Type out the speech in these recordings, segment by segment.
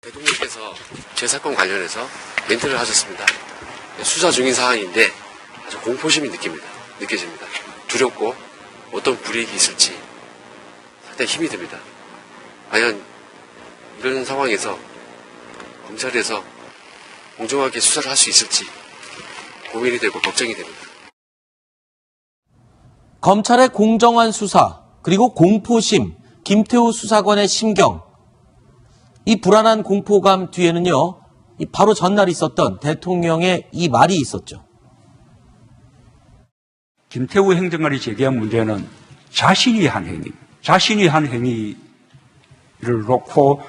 대통령께서 제 사건 관련해서 멘트를 하셨습니다. 수사 중인 상황인데 아주 공포심이 느껴집니다. 두렵고 어떤 불이익이 있을지 상당히 힘이 듭니다. 과연 이런 상황에서 검찰에서 공정하게 수사를 할 수 있을지 고민이 되고 걱정이 됩니다. 검찰의 공정한 수사, 그리고 공포심, 김태우 수사관의 심경, 이 불안한 공포감 뒤에는요, 바로 전날 있었던 대통령의 이 말이 있었죠. 김태우 행정관이 제기한 문제는 자신이 한 행위를 놓고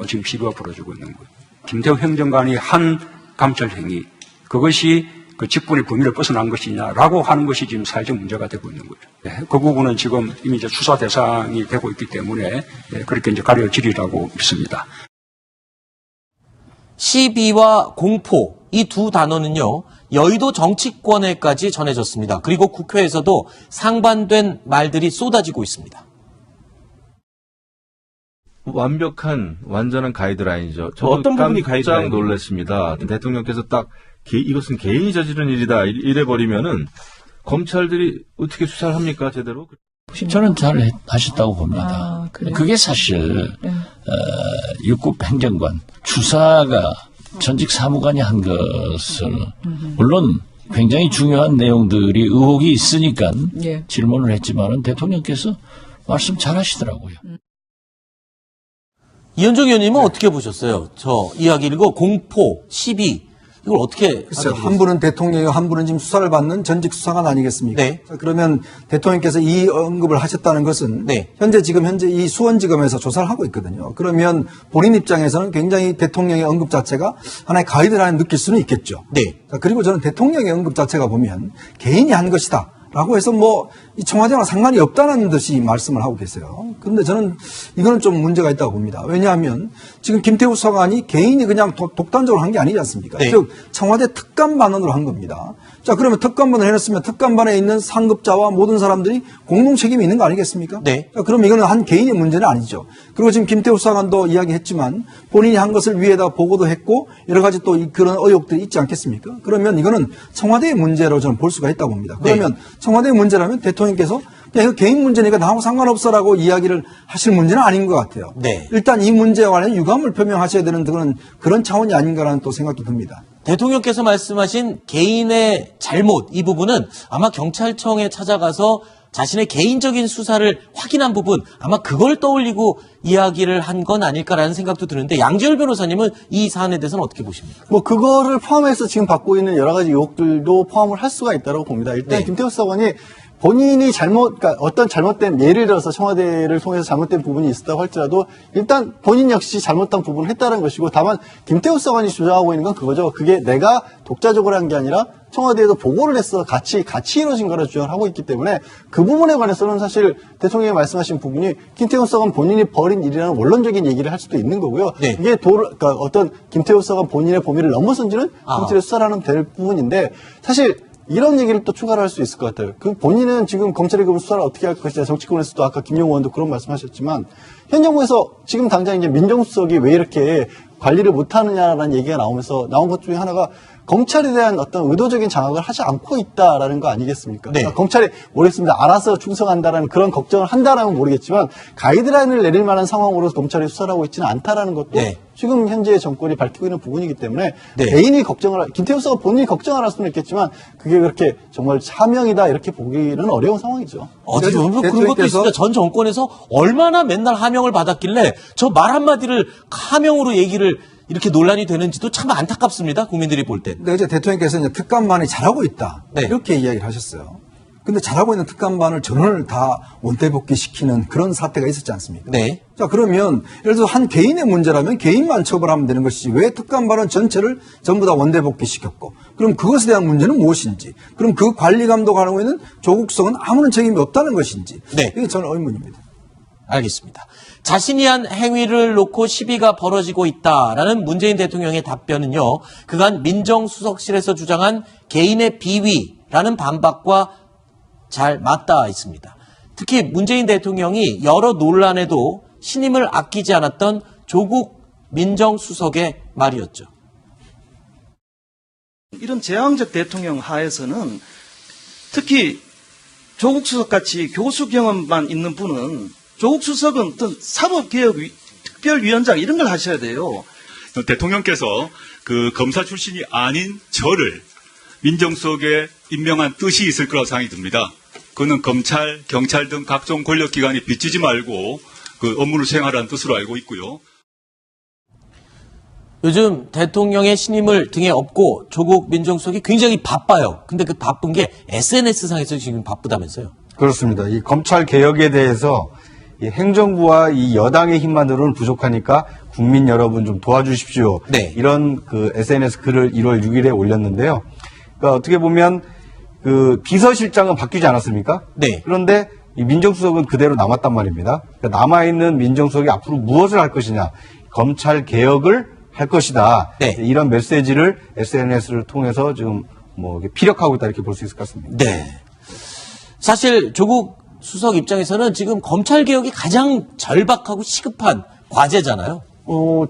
지금 시비가 벌어지고 있는 거예요. 김태우 행정관이 한 감찰 행위, 그것이 그 직분의 범위를 벗어난 것이냐라고 하는 것이 지금 사회적 문제가 되고 있는 거죠. 그 부분은 지금 이미 이제 수사 대상이 되고 있기 때문에 그렇게 이제 가려지리라고 믿습니다. 시비와 공포, 이 두 단어는요, 여의도 정치권에까지 전해졌습니다. 그리고 국회에서도 상반된 말들이 쏟아지고 있습니다. 완전한 가이드라인이죠. 저도 어떤 부분이 깜짝 가이드라인이에요? 놀랐습니다. 대통령께서 딱 이것은 개인이 저지른 일이다 이래버리면은 검찰들이 어떻게 수사를 합니까 제대로? 저는 잘 하셨다고 봅니다. 그게 사실 육급 행정관 추사가 전직 사무관이 한 것을 물론 굉장히 중요한 내용들이 의혹이 있으니까 질문을 했지만은 대통령께서 말씀 잘 하시더라고요. 이현정 의원님은 어떻게 보셨어요? 저 이야기 읽고 공포, 시비, 이걸 어떻게 한 분은 대통령이고 한 분은 지금 수사를 받는 전직 수사관 아니겠습니까? 네. 자, 그러면 대통령께서 이 언급을 하셨다는 것은 네. 현재 이 수원지검에서 조사를 하고 있거든요. 그러면 본인 입장에서는 굉장히 대통령의 언급 자체가 하나의 가이드라인 느낄 수는 있겠죠. 네. 자, 그리고 저는 대통령의 언급 자체가 보면 개인이 한 것이다. 라고 해서 이 청와대와 상관이 없다는 듯이 말씀을 하고 계세요. 그런데 저는 이거는 좀 문제가 있다고 봅니다. 왜냐하면 지금 김태우 수사관이 개인이 그냥 독단적으로 한 게 아니지 않습니까? 네. 즉 청와대 특감반원으로 한 겁니다. 자, 그러면 특감반을 해놨으면 특감반에 있는 상급자와 모든 사람들이 공동 책임이 있는 거 아니겠습니까? 네. 자, 그럼 이거는 한 개인의 문제는 아니죠. 그리고 지금 김태우 수사관도 이야기했지만 본인이 한 것을 위에다 보고도 했고 여러 가지 또 그런 의혹들이 있지 않겠습니까? 그러면 이거는 청와대의 문제로 저는 볼 수가 있다고 봅니다. 그러면 청와대의 문제라면 대통령께서 그냥 이거 개인 문제니까 나하고 상관없어라고 이야기를 하실 문제는 아닌 것 같아요. 네. 일단 이 문제에 관해 유감을 표명하셔야 되는 그런 차원이 아닌가라는 또 생각도 듭니다. 대통령께서 말씀하신 개인의 잘못, 이 부분은 아마 경찰청에 찾아가서 자신의 개인적인 수사를 확인한 부분, 아마 그걸 떠올리고 이야기를 한 건 아닐까라는 생각도 드는데, 양지열 변호사님은 이 사안에 대해서는 어떻게 보십니까? 그거를 포함해서 지금 받고 있는 여러 가지 의혹들도 포함을 할 수가 있다고 봅니다. 일단 네. 김태우 수사관이 본인이 그러니까 어떤 잘못된, 예를 들어서 청와대를 통해서 잘못된 부분이 있었다고 할지라도 일단 본인 역시 잘못한 부분을 했다는 것이고, 다만 김태우 수사관이 주장하고 있는 건 그거죠. 그게 내가 독자적으로 한 게 아니라 청와대에도 보고를 했어 같이 이루어진 거라 주장을 하고 있기 때문에 그 부분에 관해서는 사실 대통령이 말씀하신 부분이 김태우 수사관 본인이 벌인 일이라는 원론적인 얘기를 할 수도 있는 거고요. 네. 이게 그러니까 어떤 김태우 수사관 본인의 범위를 넘어선지는 경찰의 수사를 하면 될 부분인데, 사실 이런 얘기를 또 추가를 할 수 있을 것 같아요. 본인은 지금 검찰이 그 수사를 어떻게 할 것이냐, 정치권에서도 아까 김용호 의원도 그런 말씀하셨지만, 현 정부에서 지금 당장 이제 민정수석이 왜 이렇게 관리를 못하느냐라는 얘기가 나온 것 중에 하나가 검찰에 대한 어떤 의도적인 장악을 하지 않고 있다라는 거 아니겠습니까? 네. 그러니까 검찰이 모르겠습니다. 알아서 충성한다라는 그런 걱정을 한다라면 모르겠지만, 가이드라인을 내릴 만한 상황으로 검찰이 수사를 하고 있지는 않다라는 것도 네. 지금 현재 정권이 밝히고 있는 부분이기 때문에 네. 개인이 김태우 수사가 본인이 걱정을 할 수는 있겠지만 그게 그렇게 정말 사명이다 이렇게 보기는 어려운 상황이죠. 어떻게 보면 그런 것도 있습니다. 전 정권에서 얼마나 맨날 하명을 받았길래 저 말 한마디를 하명으로 얘기를 이렇게 논란이 되는지도 참 안타깝습니다. 국민들이 볼 때. 근데 어제 대통령께서 이제 특감반이 잘하고 있다. 네. 이렇게 이야기를 하셨어요. 근데 잘하고 있는 특감반을 전원을 다 원대복귀 시키는 그런 사태가 있었지 않습니까? 네. 자, 그러면 예를 들어 한 개인의 문제라면 개인만 처벌하면 되는 것이지 왜 특감반은 전체를 전부 다 원대복귀 시켰고, 그럼 그것에 대한 문제는 무엇인지, 그럼 그 관리 감독하고 있는 조국성은 아무런 책임이 없다는 것인지, 네. 이게 저는 의문입니다. 알겠습니다. 자신이 한 행위를 놓고 시비가 벌어지고 있다라는 문재인 대통령의 답변은요, 그간 민정수석실에서 주장한 개인의 비위라는 반박과 잘 맞닿아 있습니다. 특히 문재인 대통령이 여러 논란에도 신임을 아끼지 않았던 조국 민정수석의 말이었죠. 이런 제왕적 대통령 하에서는 특히 조국 수석 같이 교수 경험만 있는 분은 조국 수석은 어떤 사법개혁 특별위원장 이런 걸 하셔야 돼요. 대통령께서 그 검사 출신이 아닌 저를 민정수석에 임명한 뜻이 있을 거라고 생각이 듭니다. 그는 검찰, 경찰 등 각종 권력기관이 빚지지 말고 그 업무를 수행하라는 뜻으로 알고 있고요. 요즘 대통령의 신임을 등에 업고 조국 민정수석이 굉장히 바빠요. 근데 그 바쁜 게 SNS상에서 지금 바쁘다면서요. 그렇습니다. 이 검찰 개혁에 대해서 이 행정부와 이 여당의 힘만으로는 부족하니까 국민 여러분 좀 도와주십시오. 네. 이런 그 SNS 글을 1월 6일에 올렸는데요. 그러니까 어떻게 보면 그 비서실장은 바뀌지 않았습니까? 네. 그런데 이 민정수석은 그대로 남았단 말입니다. 그러니까 남아있는 민정수석이 앞으로 무엇을 할 것이냐. 검찰 개혁을 할 것이다. 네. 이런 메시지를 SNS를 통해서 지금 뭐 피력하고 있다 이렇게 볼 수 있을 것 같습니다. 네. 사실 조국 수석 입장에서는 지금 검찰개혁이 가장 절박하고 시급한 과제잖아요.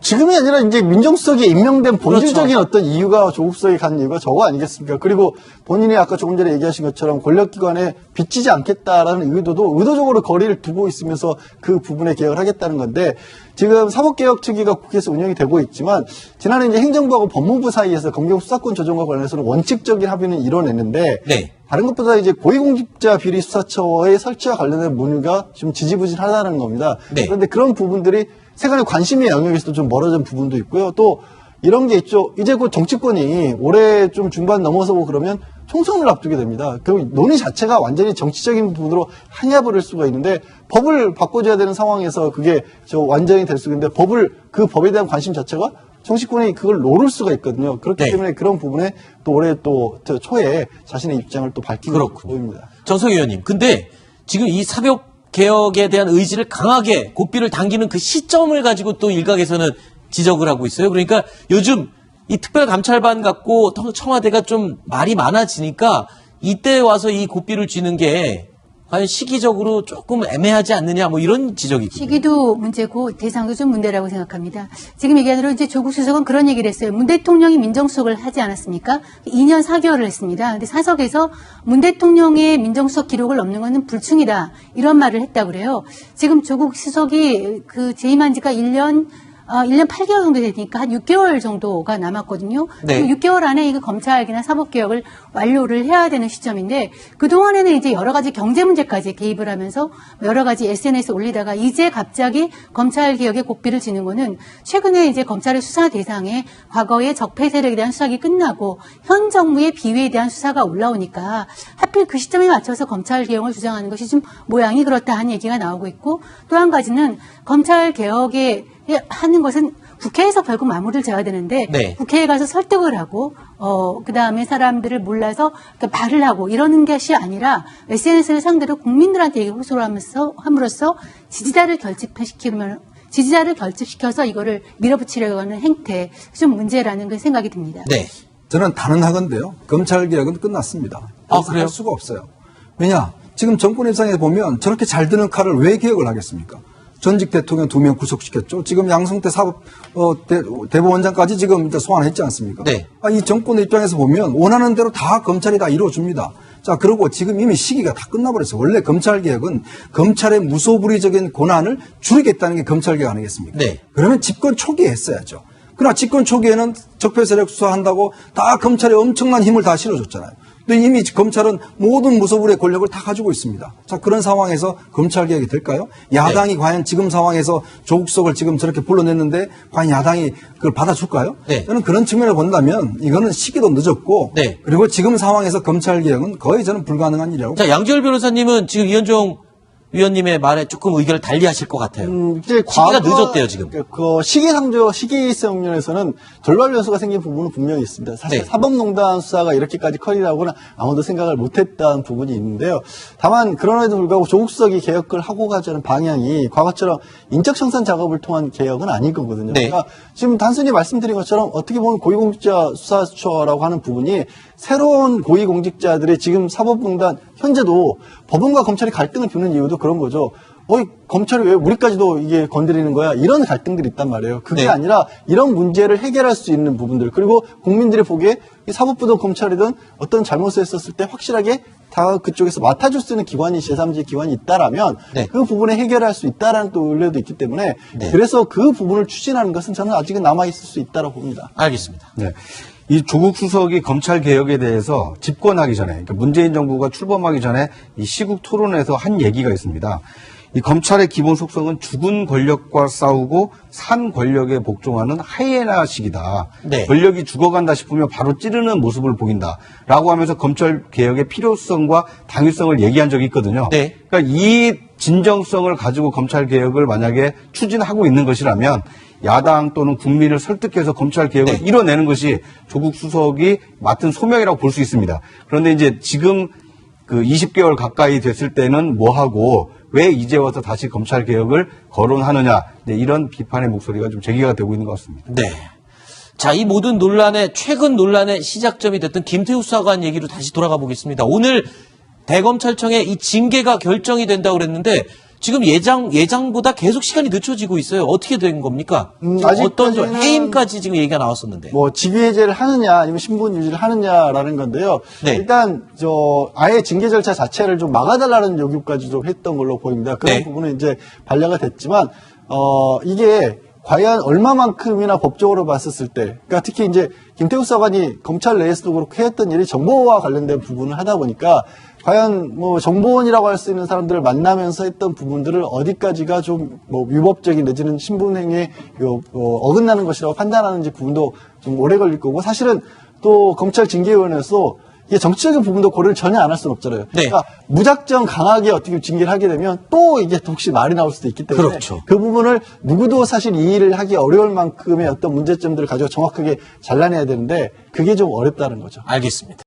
지금이 아니라 이제 민정수석이 임명된 본질적인 그렇죠. 어떤 이유가 조국 수석이 간 이유가 저거 아니겠습니까? 그리고 본인이 아까 조금 전에 얘기하신 것처럼 권력기관에 빚지지 않겠다라는 의도도 의도적으로 거리를 두고 있으면서 그 부분에 개혁을 하겠다는 건데 지금 사법개혁특위가 국회에서 운영이 되고 있지만 지난해 이제 행정부하고 법무부 사이에서 검경 수사권 조정과 관련해서는 원칙적인 합의는 이뤄냈는데 네. 다른 것보다 이제 고위공직자 비리 수사처의 설치와 관련된 문의가 좀 지지부진하다는 겁니다. 네. 그런데 그런 부분들이 세간의 관심의 영역에서도 좀 멀어진 부분도 있고요. 또 이런 게 있죠. 이제 곧 정치권이 올해 좀 중반 넘어서고 그러면 총선을 앞두게 됩니다. 그럼 논의 자체가 완전히 정치적인 부분으로 향해버릴 수가 있는데 법을 바꿔줘야 되는 상황에서 그게 완전히 될 수가 있는데 그 법에 대한 관심 자체가 정치권이 그걸 노릴 수가 있거든요. 그렇기 네. 때문에 그런 부분에 또 올해 또 초에 자신의 입장을 또 밝히고 그렇군요. 보입니다. 정성 의원님, 근데 지금 이 사법개혁에 대한 의지를 강하게 고삐를 당기는 그 시점을 가지고 또 일각에서는 지적을 하고 있어요. 그러니까 요즘 이 특별감찰반 갖고 청와대가 좀 말이 많아지니까 이때 와서 이 고삐를 쥐는 게 과연 시기적으로 조금 애매하지 않느냐 뭐 이런 지적이 있거든요. 시기도 문제고 대상도 좀 문제라고 생각합니다. 지금 얘기한 대로 이제 조국 수석은 그런 얘기를 했어요. 문 대통령이 민정수석을 하지 않았습니까? 2년 4개월을 했습니다. 근데 사석에서 문 대통령의 민정수석 기록을 넘는 것은 불충이다. 이런 말을 했다고 그래요. 지금 조국 수석이 그 재임한 지가 1년 8개월 정도 되니까 한 6개월 정도가 남았거든요. 네. 그 6개월 안에 이거 검찰개혁이나 사법개혁을 완료를 해야 되는 시점인데 그동안에는 이제 여러 가지 경제 문제까지 개입을 하면서 여러 가지 SNS 올리다가 이제 갑자기 검찰개혁에 고삐를 지는 거는 최근에 이제 검찰의 수사 대상에 과거의 적폐 세력에 대한 수사가 끝나고 현 정부의 비위에 대한 수사가 올라오니까 하필 그 시점에 맞춰서 검찰개혁을 주장하는 것이 좀 모양이 그렇다 하는 얘기가 나오고 있고 또 한 가지는 검찰개혁에 하는 것은 국회에서 결국 마무리를 지어야 되는데 네. 국회에 가서 설득을 하고 그다음에 사람들을 몰라서 말을 하고 이러는 것이 아니라 SNS를 상대로 국민들한테 얘기 호소를 함으로써 지지자를 결집시켜서 이거를 밀어붙이려고 하는 행태 좀 문제라는 그 생각이 듭니다. 네. 저는 단언하건데요. 검찰개혁은 끝났습니다. 그래요? 할 수가 없어요. 왜냐? 지금 정권 입장에서 보면 저렇게 잘 드는 칼을 왜 개혁을 하겠습니까? 전직 대통령 2명 구속시켰죠. 지금 양성태 대법원장까지 지금 이제 소환했지 않습니까? 네. 이 정권 입장에서 보면 원하는 대로 다 검찰이 다 이루어줍니다. 자, 그리고 지금 이미 시기가 다 끝나버렸어요. 원래 검찰개혁은 검찰의 무소불위적인 권한을 줄이겠다는 게 검찰개혁 아니겠습니까? 네. 그러면 집권 초기에 했어야죠. 그러나 집권 초기에는 적폐 세력 수사한다고 다 검찰에 엄청난 힘을 다 실어줬잖아요. 근데 이미 검찰은 모든 무소불위의 권력을 다 가지고 있습니다. 자, 그런 상황에서 검찰개혁이 될까요? 야당이 네. 과연 지금 상황에서 조국 수석을 지금 저렇게 불러냈는데 과연 야당이 그걸 받아줄까요? 네. 저는 그런 측면을 본다면 이거는 시기도 늦었고 네. 그리고 지금 상황에서 검찰개혁은 거의 저는 불가능한 일이라고. 자, 양지열 변호사님은 지금 이현종 위원님의 말에 조금 의견을 달리하실 것 같아요. 이제 시기가 늦었대요, 지금. 그 시기성 면에서는 돌발 변수가 생긴 부분은 분명히 있습니다. 사실 네. 사법농단 수사가 이렇게까지 커리라고는 아무도 생각을 못했다는 부분이 있는데요. 다만 그럼에도 불구하고 조국 수석이 개혁을 하고 가자는 방향이 과거처럼 인적 청산 작업을 통한 개혁은 아닐 거거든요. 네. 그러니까 지금 단순히 말씀드린 것처럼 어떻게 보면 고위공직자 수사처라고 하는 부분이 새로운 고위공직자들이 지금 사법농단 현재도 법원과 검찰이 갈등을 피우는 이유도 그런 거죠. 검찰이 왜 우리까지도 이게 건드리는 거야? 이런 갈등들이 있단 말이에요. 그게 네. 아니라 이런 문제를 해결할 수 있는 부분들, 그리고 국민들이 보기에 이 사법부든 검찰이든 어떤 잘못을 했었을 때 확실하게 다 그쪽에서 맡아줄 수 있는 기관이 제3지 기관이 있다라면 네. 그 부분에 해결할 수 있다라는 또 의뢰도 있기 때문에 네. 그래서 그 부분을 추진하는 것은 저는 아직은 남아있을 수 있다고 봅니다. 알겠습니다. 네. 이 조국 수석이 검찰 개혁에 대해서 집권하기 전에, 그러니까 문재인 정부가 출범하기 전에 이 시국 토론에서 한 얘기가 있습니다. 이 검찰의 기본 속성은 죽은 권력과 싸우고 산 권력에 복종하는 하이에나식이다. 네. 권력이 죽어간다 싶으면 바로 찌르는 모습을 보인다라고 하면서 검찰 개혁의 필요성과 당위성을 얘기한 적이 있거든요. 네. 그러니까 이 진정성을 가지고 검찰 개혁을 만약에 추진하고 있는 것이라면 야당 또는 국민을 설득해서 검찰 개혁을 네. 이뤄내는 것이 조국 수석이 맡은 소명이라고 볼 수 있습니다. 그런데 이제 지금 그 20개월 가까이 됐을 때는 뭐 하고 왜 이제 와서 다시 검찰 개혁을 거론하느냐, 네, 이런 비판의 목소리가 좀 제기가 되고 있는 것 같습니다. 네. 자, 이 모든 논란의 최근 논란의 시작점이 됐던 김태우 수사관 얘기로 다시 돌아가 보겠습니다. 오늘 대검찰청의 이 징계가 결정이 된다고 그랬는데 지금 예상보다 계속 시간이 늦춰지고 있어요. 어떻게 된 겁니까? 어떤 아직까지는 해임까지 지금 얘기가 나왔었는데. 뭐 직위해제를 하느냐 아니면 신분 유지를 하느냐라는 건데요. 네. 일단 아예 징계 절차 자체를 좀 막아달라는 요구까지 좀 했던 걸로 보입니다. 그런 네. 부분은 이제 반려가 됐지만 이게 과연 얼마만큼이나 법적으로 봤었을 때, 그러니까 특히 이제 김태우 수사관이 검찰 내에서도 그렇고 했던 일이 정보와 관련된 부분을 하다 보니까 과연 뭐 정보원이라고 할 수 있는 사람들을 만나면서 했던 부분들을 어디까지가 좀 뭐 위법적인 내지는 신분행위에 어긋나는 것이라고 판단하는지 부분도 좀 오래 걸릴 거고, 사실은 또 검찰 징계위원회에서 이게 정치적인 부분도 고려를 전혀 안 할 수는 없잖아요. 네. 그러니까 무작정 강하게 어떻게 징계를 하게 되면 또 이게 혹시 말이 나올 수도 있기 때문에 그렇죠. 그 부분을 누구도 사실 이해를 하기 어려울 만큼의 어떤 문제점들을 가지고 정확하게 잘라내야 되는데 그게 좀 어렵다는 거죠. 알겠습니다.